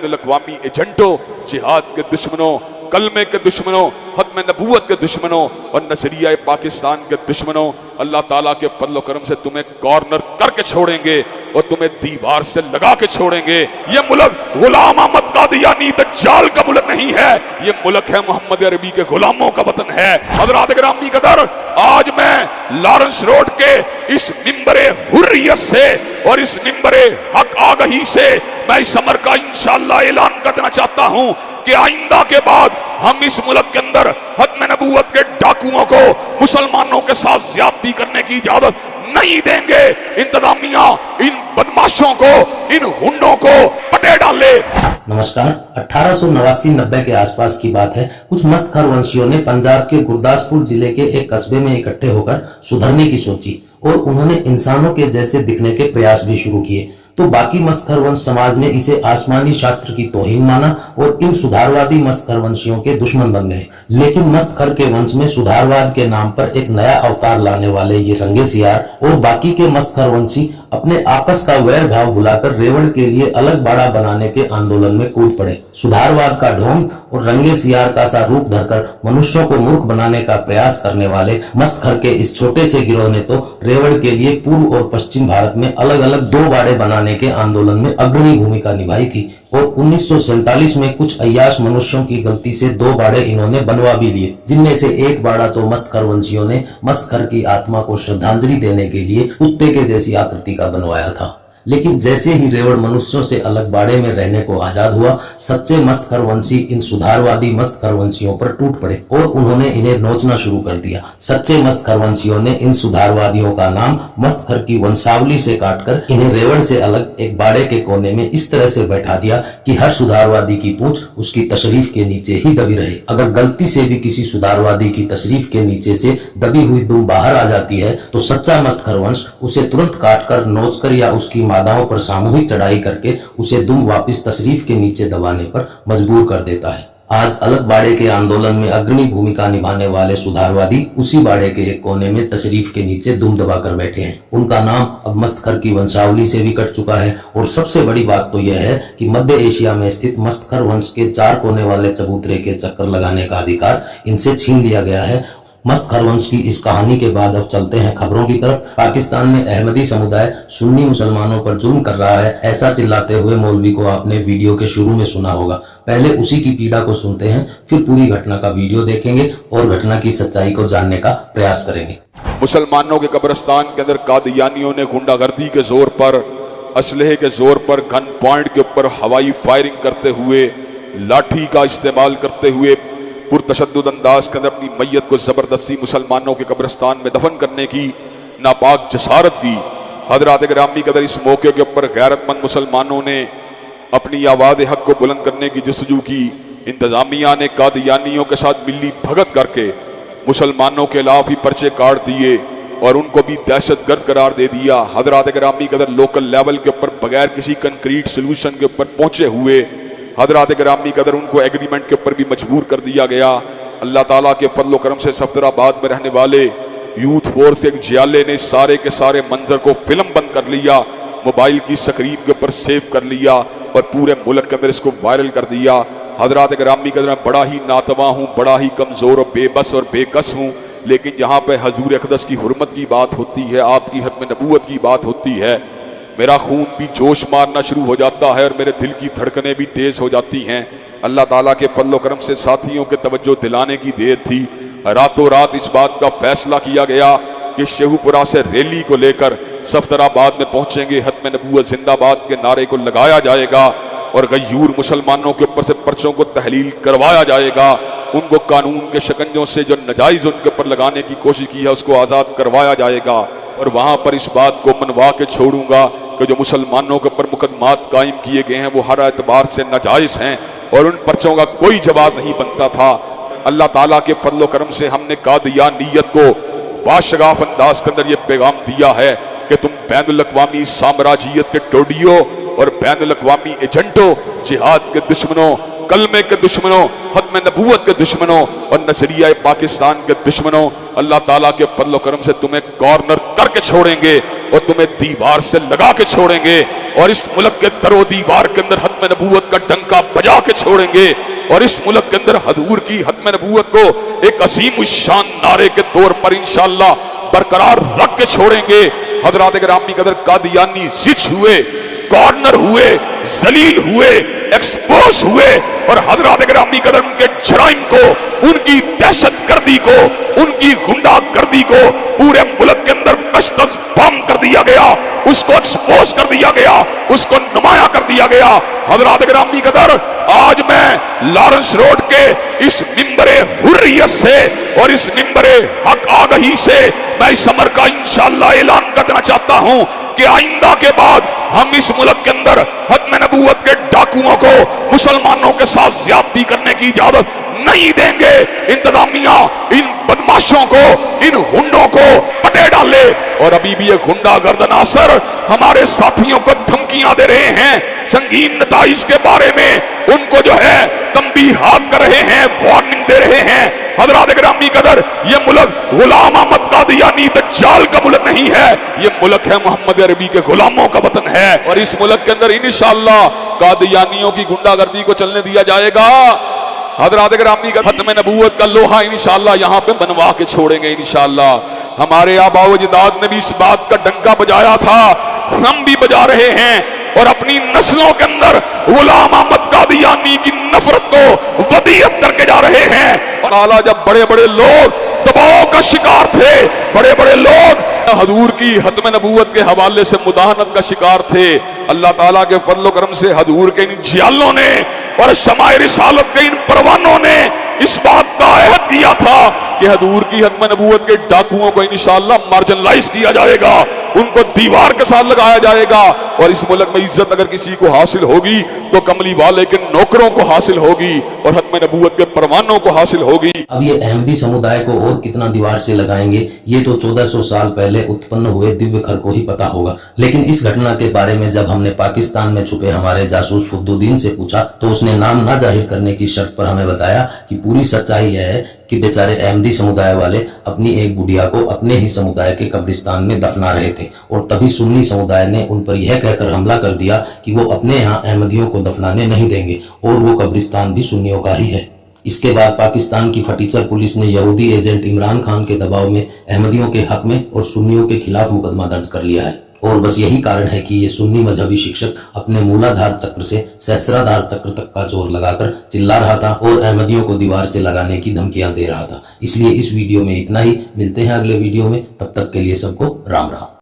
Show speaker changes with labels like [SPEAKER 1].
[SPEAKER 1] अक़वामी एजेंटों, जिहाद के दुश्मनों, कलमे के दुश्मनों, खत्म नबूवत के दुश्मनों और नजरिया पाकिस्तान के दुश्मनों, अल्लाह ताला के फज़ल करम से तुम्हें कॉर्नर करके छोड़ेंगे और तुम्हें दीवार से लगा के छोड़ेंगे। ये मुल्क गुलाम अहमद कादियानी दज्जाल का मुल्क नहीं है, ये मुल्क है मोहम्मद अरबी के गुलामों का वतन है। हज़रात गिरामी कदर, आज मैं लॉरेंस रोड के इस मिंबरे हुर्रियत से और इस मिंबरे हक आगही से मैं इस अमर का इंशाअल्लाह ऐलान कर देना चाहता हूं कि आइंदा के बाद हम इस मुल्क के अंदर खत्म नबूवत के डाकुओं को मुसलमानों के साथ ज्यादती करने की इजाजत नहीं देंगे। इंतजामिया इन बदमाशों को, इन हुंडों को पटे डाले।
[SPEAKER 2] नमस्कार। 1889-90 के आसपास की बात है। कुछ मस्तखर वंशियों ने पंजाब के गुरदासपुर जिले के एक कस्बे में इकट्ठे होकर सुधरने की सोची और उन्होंने इंसानों के जैसे दिखने के प्रयास भी शुरू किए। तो बाकी मस्तखर वंश समाज ने इसे आसमानी शास्त्र की तौहीन माना और इन सुधारवादी मस्तखर वंशियों के दुश्मन बन गए। लेकिन मस्तखर के वंश में सुधारवाद के नाम पर एक नया अवतार लाने वाले ये रंगे सियार और बाकी के मस्तखर वंशी अपने आपस का वैर भाव भुलाकर रेवड़ के लिए अलग बाड़ा बनाने के आंदोलन में कूद पड़े। सुधारवाद का ढोंग और रंगे सियार का सा रूप धरकर मनुष्यों को मूर्ख बनाने का प्रयास करने वाले मस्तखर के इस छोटे से गिरोह ने तो रेवड़ के लिए पूर्व और पश्चिम भारत में अलग अलग 2 बाड़े बनाने के आंदोलन में अग्रणी भूमिका निभाई थी और 1947 में कुछ अय्याश मनुष्यों की गलती से 2 बाड़े इन्होंने बनवा भी लिए, जिनमें से एक बाड़ा तो मस्तखर वंशियों ने मस्तखर की आत्मा को श्रद्धांजलि देने के लिए कुत्ते के जैसी आकृति का बनवाया था। लेकिन जैसे ही रेवड़ मनुष्यों से अलग बाड़े में रहने को आजाद हुआ, सच्चे मस्तखर वंशी इन सुधारवादी मस्तखर वंशियों पर टूट पड़े और उन्होंने इन्हें नोचना शुरू कर दिया। सच्चे मस्तखर वंशियों ने इन सुधारवादियों का नाम मस्तखर की वंशावली से काटकर इन्हें रेवड़ से अलग एक बाड़े के कोने में इस तरह से बैठा दिया कि हर सुधारवादी की पूंछ उसकी तशरीफ के नीचे ही दबी रहे। अगर गलती से भी किसी सुधारवादी की तशरीफ के नीचे से दबी हुई दुम बाहर आ जाती है तो सच्चा मस्तखर वंश उसे तुरंत काटकर, नोचकर या उसकी मादाओं पर सामूहिक चढ़ाई करके उसे दुम वापिस तशरीफ के नीचे दबाने पर मजबूर कर देता है। आज अलग बाड़े के आंदोलन में अग्रणी भूमिका निभाने वाले सुधारवादी उसी बाड़े के एक कोने में तशरीफ के नीचे दुम दबाकर बैठे हैं। उनका नाम अब मस्तखर की वंशावली से भी कट चुका है और सबसे बड़ी बात तो यह है कि मध्य एशिया में स्थित मस्तखर वंश के 4 कोने वाले चबूतरे के चक्कर लगाने का अधिकार इनसे छीन लिया गया है। मस्तखर वंश की इस कहानी के बाद अब चलते हैं खबरों की तरफ। पाकिस्तान में अहमदी समुदाय सुन्नी मुसलमानों पर जुल्म कर रहा है, ऐसा चिल्लाते हुए मौलवी को आपने वीडियो के शुरू में सुना होगा। पहले उसी की पीड़ा को सुनते हैं, फिर पूरी घटना का वीडियो देखेंगे और घटना की सच्चाई को जानने का प्रयास करेंगे।
[SPEAKER 1] मुसलमानों के कब्रिस्तान के अंदर कादियानियों ने गुंडागर्दी के जोर पर, असलहे के जोर पर, गन पॉइंट के ऊपर हवाई फायरिंग करते हुए, लाठी का इस्तेमाल करते हुए पुरतशद्दुद अंदाज के अंदर अपनी मैयत को जबरदस्ती मुसलमानों के कब्रिस्तान में दफन करने की नापाक जसारत की। हज़रात गिरामी कदर, इस मौके के ऊपर गैरतमंद मुसलमानों ने अपनी आवाज़ हक को बुलंद करने की जस्तजू की। इंतजामिया ने कादियानियों के साथ मिली भगत करके मुसलमानों के खिलाफ ही पर्चे काट दिए और उनको भी दहशतगर्द करार दे दिया। हज़रात गिरामी कदर, लोकल लेवल के ऊपर बगैर किसी कंक्रीट सोल्यूशन के ऊपर पहुंचे हुए हज़रात गिरामी कदर उनको एग्रीमेंट के ऊपर भी मजबूर कर दिया गया। अल्लाह ताला के फजल करम से सफदराबाद में रहने वाले यूथ फोर्स के एक जियाले ने सारे के सारे मंजर को फिल्म बंद कर लिया, मोबाइल की स्क्रीन के ऊपर सेव कर लिया और पूरे मुल्क के अंदर इसको वायरल कर दिया। हज़रात गिरामी कदर, मैं बड़ा ही नातवा हूँ, बड़ा ही कमज़ोर और बेबस और बेकस हूँ, लेकिन जहाँ पर हजूर अक़दस की हुर्मत की बात होती है, आपकी खत्म नबूवत की बात होती है, मेरा खून भी जोश मारना शुरू हो जाता है और मेरे दिल की धड़कनें भी तेज हो जाती हैं। अल्लाह ताला के फजल करम से साथियों के तवज्जो दिलाने की देर थी। रातों रात इस बात का फैसला किया गया कि शेखुपुरा से रैली को लेकर सफदराबाद में पहुंचेंगे, खत्म नबूवत जिंदाबाद के नारे को लगाया जाएगा और गयूर मुसलमानों के ऊपर से पर्चों को तहलील करवाया जाएगा। उनको कानून के शिकंजों से जो नाजायज उनके ऊपर लगाने की कोशिश की है उसको आज़ाद करवाया जाएगा और वहाँ पर इस बात को मनवा के छोड़ूंगा कि जो मुसलमानों के ऊपर मुकदमात कायम किए गए हैं वो हर एतबार से नाजायज हैं और उन पर्चों का कोई जवाब नहीं बनता था। अल्लाह ताला के फजल करम से हमने कादियानियत को बाशगाफ अंदाज के अंदर ये पैगाम दिया है कि तुम बैनुल अक़वामी साम्राज्यियत के टोडियों और बैनुल अक़वामी एजेंटों, जिहाद के दुश्मनों, कलमे के दुश्मनों, खत्म नबूवत के दुश्मनों और नजरिया पाकिस्तान के दुश्मनों, अल्लाह ताला के फजल करम से तुम्हें कॉर्नर करके छोड़ेंगे और तुम्हें दीवार से लगा के छोड़ेंगे और इस मुल्क के दरो दीवार के अंदर खत्म नबूवत का डंका बजा के छोड़ेंगे और इस मुल्क के अंदर हजूर की खत्म नबूवत को एक अजीम शान नारे के तौर पर इंशाअल्लाह बरकरार रख के छोड़ेंगे। हजरात गिरामी कदर कादियानी जिद हुए, कॉर्नर हुए, जलील हुए, एक्सपोज हुए और हजरात गिरामी कदर उनके जराइम को, उनकी दहशत गर्दी को, उनकी गुंडागर्दी को पूरे मुल्क के अंदर कशदस बम कर दिया गया, उसको एक्सपोज कर दिया गया, उसको नुमाया कर दिया गया। हजरात गिरामी कदर आज मैं लॉरेंस रोड के इस मिंबरे हुर्रियत से और इस मिंबरे हक आगही से मैं इस अमर का इंशाअल्लाह ऐलान कर देना चाहता हूं कि आइंदा के बाद हम इस मुल्क के अंदर खत्म नबूवत के डाकुओं को मुसलमानों के साथ ज्यादती करने की इजाजत नहीं देंगे। इंतजामिया इन बदमाशों को, इन हुंडों को पटे डाले और अभी भी ये गुंडा गर्दन असर हमारे साथियों को धमकियां दे रहे हैं, संगीन नताइज के बारे में उनको जो है तंबीहात कर रहे हैं, वार्निंग दे रहे हैं। हजरात गिरामी कदर ये मुल्क गुलाम अहमद कादियानी दज्जाल का मुल्क नहीं है, ये मुल्क है मोहम्मद अरबी के गुलामों का वतन है और इस मुल्क के अंदर इंशाअल्लाह कादियानियों की गुंडागर्दी को चलने दिया जाएगा। हजरात गिरामी का खत्म नबूवत का लोहा इंशाअल्लाह यहाँ पे बनवा के छोड़ेंगे इंशाअल्लाह। हमारे आबाओ अजदाद ने भी इस बात का डंका बजाया था, हम भी बजा रहे हैं और अपनी नस्लों के अंदर गुलाम अहमद कादियानी की नफरत को वदीयत करके जा रहे हैं। और आला जब बड़े बड़े लोग दबाव का शिकार थे, बड़े बड़े लोग हजूर की खत्म नबूवत के हवाले से मुदाहनत का शिकार थे, अल्लाह ताला के फजल करम से हजूर के इन जियालों ने और शमाए रिसालत के इन परवानों ने इस बात का अहद किया था कि हजूर की खत्म नबूवत के डाकुओं को इंशाअल्लाह मार्जिनलाइज किया जाएगा, उनको दीवार के साथ लगाया जाएगा और इस मुल्क में इज्जत अगर किसी को हासिल होगी तो कमली वाले के नौकरों को हासिल होगी और खत्म नबूवत के परवानों को हासिल होगी।
[SPEAKER 2] अब ये अहमदी समुदाय को और कितना दीवार से लगाएंगे ये तो 1400 साल पहले उत्पन्न हुए दिव्य खर को ही पता होगा। लेकिन इस घटना के बारे में जब हमने पाकिस्तान में छुपे हमारे जासूस फुद्दुद्दीन से पूछा तो उसने नाम ना जाहिर करने की शर्त पर हमें बताया कि पूरी सच्चाई यह है कि बेचारे अहमदी समुदाय वाले अपनी एक बुढ़िया को अपने ही समुदाय के कब्रिस्तान में दफना रहे थे और तभी सुन्नी समुदाय ने उन पर यह कहकर हमला कर दिया कि वो अपने यहाँ अहमदियों को दफनाने नहीं देंगे और वो कब्रिस्तान भी सुन्नियों का ही है। इसके बाद पाकिस्तान की फटीचर पुलिस ने यहूदी एजेंट इमरान खान के दबाव में अहमदियों के हक में और सुन्नियों के खिलाफ मुकदमा दर्ज कर लिया है। और बस यही कारण है कि ये सुन्नी मजहबी शिक्षक अपने मूलाधार चक्र से सहस्राधार चक्र तक का जोर लगाकर चिल्ला रहा था और अहमदियों को दीवार से लगाने की धमकियां दे रहा था। इसलिए इस वीडियो में इतना ही, मिलते हैं अगले वीडियो में, तब तक के लिए सबको राम राम।